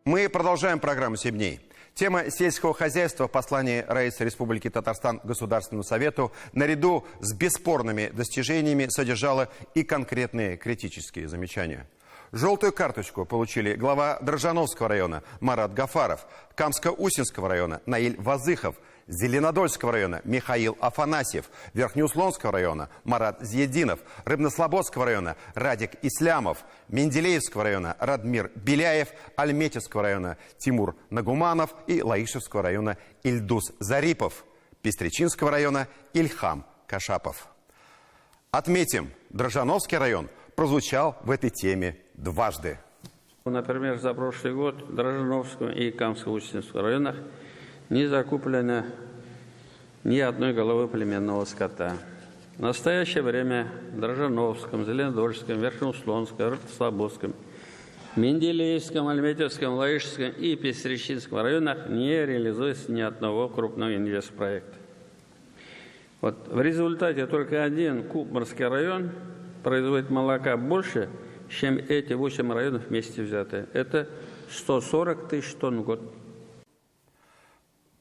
Мы продолжаем программу «7 дней». Тема сельского хозяйства в послании Раисы Республики Татарстан Государственному Совету наряду с бесспорными достижениями содержала и конкретные критические замечания. Желтую карточку получили глава Дрожжановского района Марат Гафаров, Камско-Усинского района Наиль Вазыхов, Зеленодольского района Михаил Афанасьев, Верхнеуслонского района Марат Зьединов, Рыбнослободского района Радик Ислямов, Менделеевского района Радмир Беляев, Альметьевского района Тимур Нагуманов и Лаишевского района Ильдус Зарипов, Пестричинского района Ильхам Кашапов. Отметим, Дрожжановский район прозвучал в этой теме дважды. Например, за прошлый год в Дрожжановском и Камско-Усинском районах не закуплено ни одной головы племенного скота. В настоящее время в Дрожжановском, Зеленодольском, Верхнеуслонском, Рыбнослободском, Менделеевском, Альметьевском, Лаишевском и Пестричинском районах не реализуется ни одного крупного инвестпроекта. В результате только один Купмарский район производит молока больше, чем эти 8 районов вместе взятые. Это 140 тысяч тонн в год.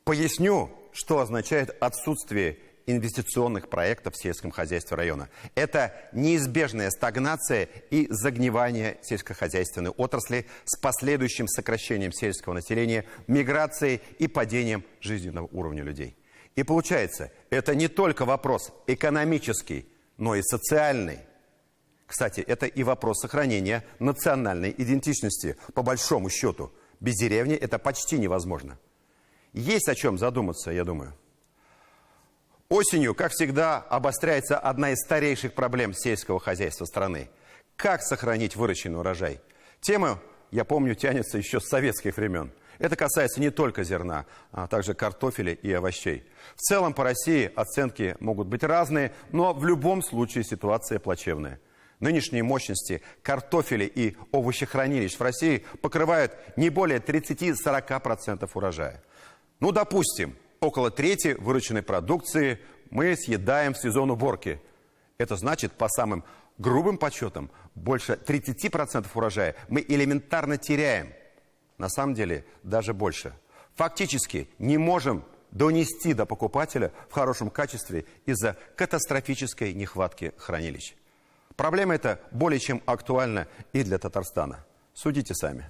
Поясню, что означает отсутствие инвестиционных проектов в сельском хозяйстве района. Это неизбежная стагнация и загнивание сельскохозяйственной отрасли с последующим сокращением сельского населения, миграцией и падением жизненного уровня людей. И получается, это не только вопрос экономический, но и социальный. Кстати, это и вопрос сохранения национальной идентичности. По большому счету, без деревни это почти невозможно. Есть о чем задуматься, я думаю. Осенью, как всегда, обостряется одна из старейших проблем сельского хозяйства страны. Как сохранить выращенный урожай? Тема, я помню, тянется еще с советских времен. Это касается не только зерна, а также картофеля и овощей. В целом по России оценки могут быть разные, но в любом случае ситуация плачевная. Нынешние мощности картофеля и овощехранилищ в России покрывают не более 30-40% урожая. Ну, допустим, около трети выращенной продукции мы съедаем в сезон уборки. Это значит, по самым грубым подсчетам, больше 30% урожая мы элементарно теряем. На самом деле, даже больше. Фактически не можем донести до покупателя в хорошем качестве из-за катастрофической нехватки хранилищ. Проблема эта более чем актуальна и для Татарстана. Судите сами.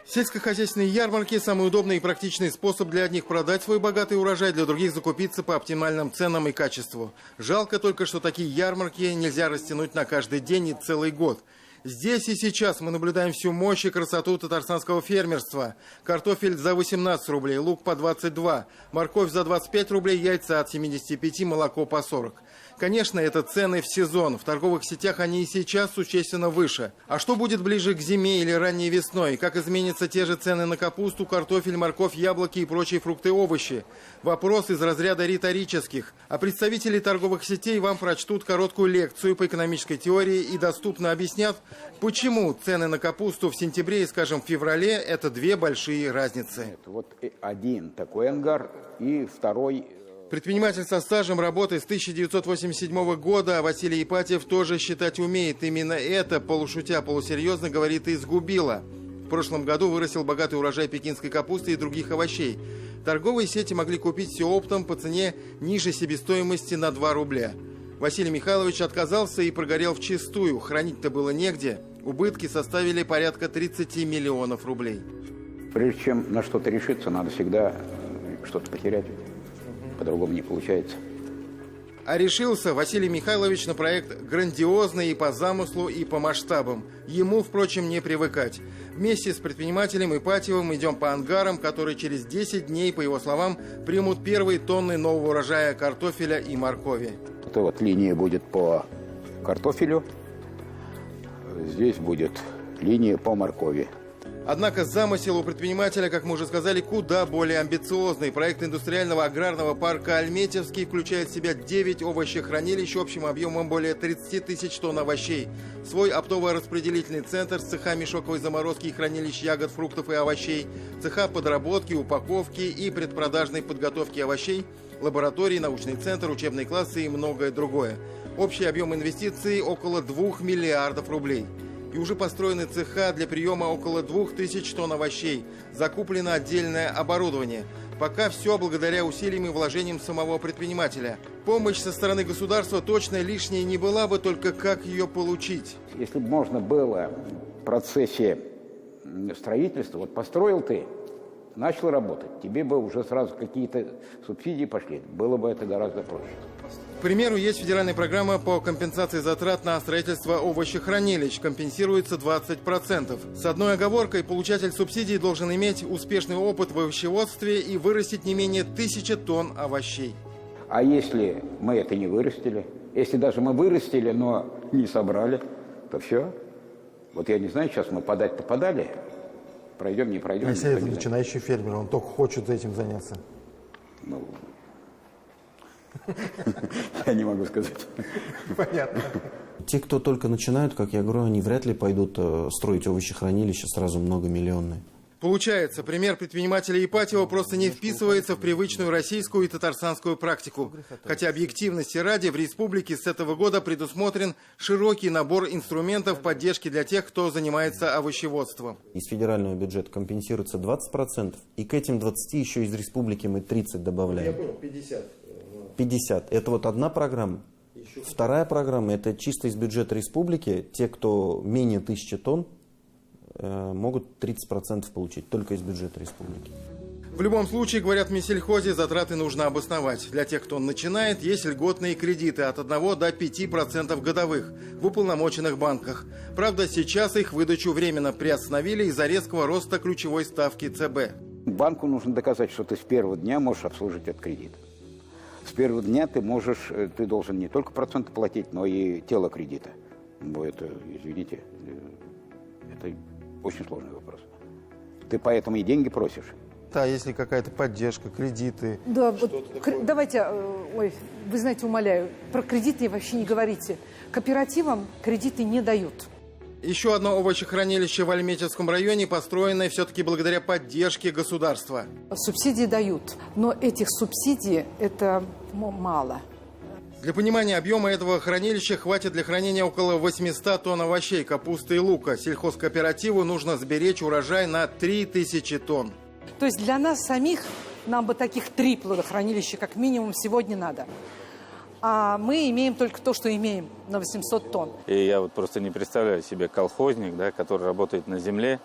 Сельскохозяйственные ярмарки – самый удобный и практичный способ для одних продать свой богатый урожай, для других закупиться по оптимальным ценам и качеству. Жалко только, что такие ярмарки нельзя растянуть на каждый день и целый год. Здесь и сейчас мы наблюдаем всю мощь и красоту татарстанского фермерства. Картофель за 18 рублей, лук по 22, морковь за 25 рублей, яйца от 75, молоко по 40. Конечно, это цены в сезон. В торговых сетях они и сейчас существенно выше. А что будет ближе к зиме или ранней весной? Как изменятся те же цены на капусту, картофель, морковь, яблоки и прочие фрукты и овощи? Вопрос из разряда риторических. А представители торговых сетей вам прочтут короткую лекцию по экономической теории и доступно объяснят, почему цены на капусту в сентябре и, скажем, в феврале – это две большие разницы. Вот один такой ангар и второй. Предприниматель со стажем работы с 1987 года Василий Ипатьев тоже считать умеет. Именно это, полушутя, полусерьезно, говорит, и изгубило. В прошлом году вырастил богатый урожай пекинской капусты и других овощей. Торговые сети могли купить все оптом по цене ниже себестоимости на 2 рубля. Василий Михайлович отказался и прогорел вчистую. Хранить-то было негде. Убытки составили порядка 30 миллионов рублей. Прежде чем на что-то решиться, надо всегда что-то потерять. По-другому не получается. А решился Василий Михайлович на проект грандиозный и по замыслу, и по масштабам. Ему, впрочем, не привыкать. Вместе с предпринимателем Ипатьевым идем по ангарам, которые через 10 дней, по его словам, примут первые тонны нового урожая картофеля и моркови. Это вот линия будет по картофелю, здесь будет линия по моркови. Однако замысел у предпринимателя, как мы уже сказали, куда более амбициозный. Проект индустриального аграрного парка «Альметьевский» включает в себя 9 овощехранилищ общим объемом более 30 тысяч тонн овощей. Свой оптово-распределительный центр с цехами шоковой заморозки и хранилищ ягод, фруктов и овощей, цеха подработки, упаковки и предпродажной подготовки овощей, лаборатории, научный центр, учебные классы и многое другое. Общий объем инвестиций около 2 миллиардов рублей. И уже построены цеха для приема около 2000 тонн овощей. Закуплено отдельное оборудование. Пока все благодаря усилиям и вложениям самого предпринимателя. Помощь со стороны государства точно лишней не была бы, только как ее получить? Если бы можно было в процессе строительства, вот построил ты, начал работать, тебе бы уже сразу какие-то субсидии пошли. Было бы это гораздо проще. К примеру, есть федеральная программа по компенсации затрат на строительство овощехранилищ. Компенсируется 20%. С одной оговоркой, получатель субсидий должен иметь успешный опыт в овощеводстве и вырастить не менее 1000 тонн овощей. А если мы это не вырастили, если даже мы вырастили, но не собрали, то все. Вот я не знаю, сейчас мы подать-то подали, пройдем, не пройдем. А если это начинающий фермер, он только хочет этим заняться? Ну, я не могу сказать. Понятно. Те, кто только начинают, как я говорю, они вряд ли пойдут строить овощехранилища сразу многомиллионные. Получается, пример предпринимателя Ипатьева просто не вписывается в привычную российскую и татарстанскую практику. Хотя объективности ради в республике с этого года предусмотрен широкий набор инструментов поддержки для тех, кто занимается овощеводством. Из федерального бюджета компенсируется 20%, и к этим 20 еще из республики мы 30 добавляем. Я понял, 50. 50. Это вот одна программа. Вторая программа, это чисто из бюджета республики. Те, кто менее 1000 тонн, могут 30% получить только из бюджета республики. В любом случае, говорят в Минсельхозе, затраты нужно обосновать. Для тех, кто начинает, есть льготные кредиты от 1 до 5% годовых в уполномоченных банках. Правда, сейчас их выдачу временно приостановили из-за резкого роста ключевой ставки ЦБ. Банку нужно доказать, что ты с первого дня можешь обслуживать этот кредит. С первого дня ты должен не только проценты платить, но и тело кредита. Это, извините, это очень сложный вопрос. Ты поэтому и деньги просишь. Да, если какая-то поддержка, кредиты. Да, давайте, вы знаете, умоляю, про кредиты вообще не говорите. Кооперативам кредиты не дают. Еще одно овощехранилище в Альметьевском районе, построенное все-таки благодаря поддержке государства. Субсидии дают, но этих субсидий это мало. Для понимания объема этого хранилища хватит для хранения около 800 тонн овощей, капусты и лука. Сельхозкооперативу нужно сберечь урожай на 3000 тонн. То есть для нас самих нам бы таких 3 плодохранилища как минимум сегодня надо. А мы имеем только то, что имеем, на 800 тонн. И я вот просто не представляю себе колхозник, да, который работает на земле.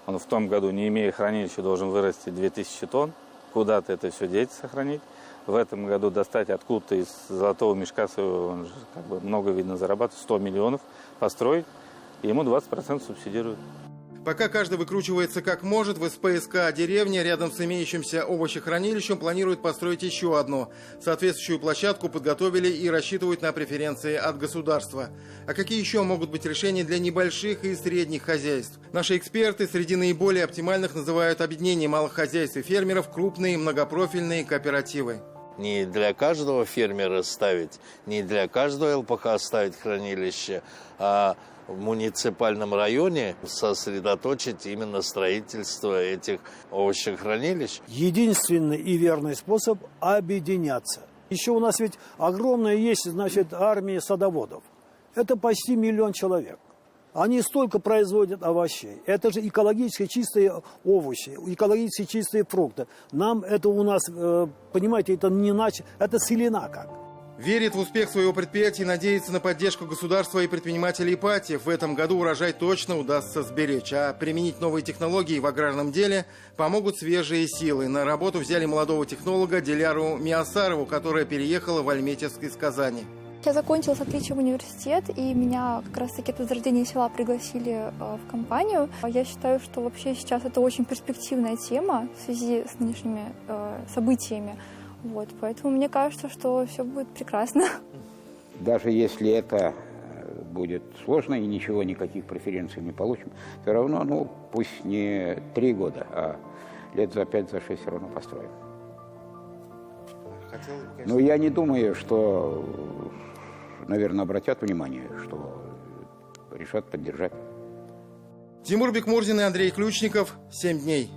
Он в том году, не имея хранилища, должен вырасти 2000 тонн. Куда-то это все деть, сохранить. В этом году достать откуда-то из золотого мешка своего, он же как бы много, видно, зарабатывает, 100 миллионов, построить, и ему 20% субсидируют. Пока каждый выкручивается как может, в СПСК деревня рядом с имеющимся овощехранилищем планирует построить еще одно. Соответствующую площадку подготовили и рассчитывают на преференции от государства. А какие еще могут быть решения для небольших и средних хозяйств? Наши эксперты среди наиболее оптимальных называют объединение малых хозяйств и фермеров, крупные многопрофильные кооперативы. Не для каждого фермера ставить, не для каждого ЛПХ ставить хранилище, а в муниципальном районе сосредоточить именно строительство этих овощехранилищ. Единственный и верный способ – объединяться. Еще у нас ведь огромная есть, армия садоводов. Это почти 1 миллион человек. Они столько производят овощей. Это же экологически чистые овощи, экологически чистые фрукты. Нам это у нас, понимаете, это не иначе, это целина как. Верит в успех своего предприятия и надеется на поддержку государства и предпринимателей Ипатьев. В этом году урожай точно удастся сберечь. А применить новые технологии в аграрном деле помогут свежие силы. На работу взяли молодого технолога Диляру Миасарову, которая переехала в Альметьевск из Казани. Я закончила с отличием университет, и меня как раз-таки от Возрождения села пригласили в компанию. Я считаю, что вообще сейчас это очень перспективная тема в связи с нынешними событиями. Поэтому мне кажется, что все будет прекрасно. Даже если это будет сложно и ничего, никаких преференций не получим, все равно, ну, пусть не 3 года, а лет за 5, за 6 все равно построим. Но я не думаю, что, наверное, обратят внимание, что решат поддержать. Тимур Бекмурзин и Андрей Ключников. 7 дней.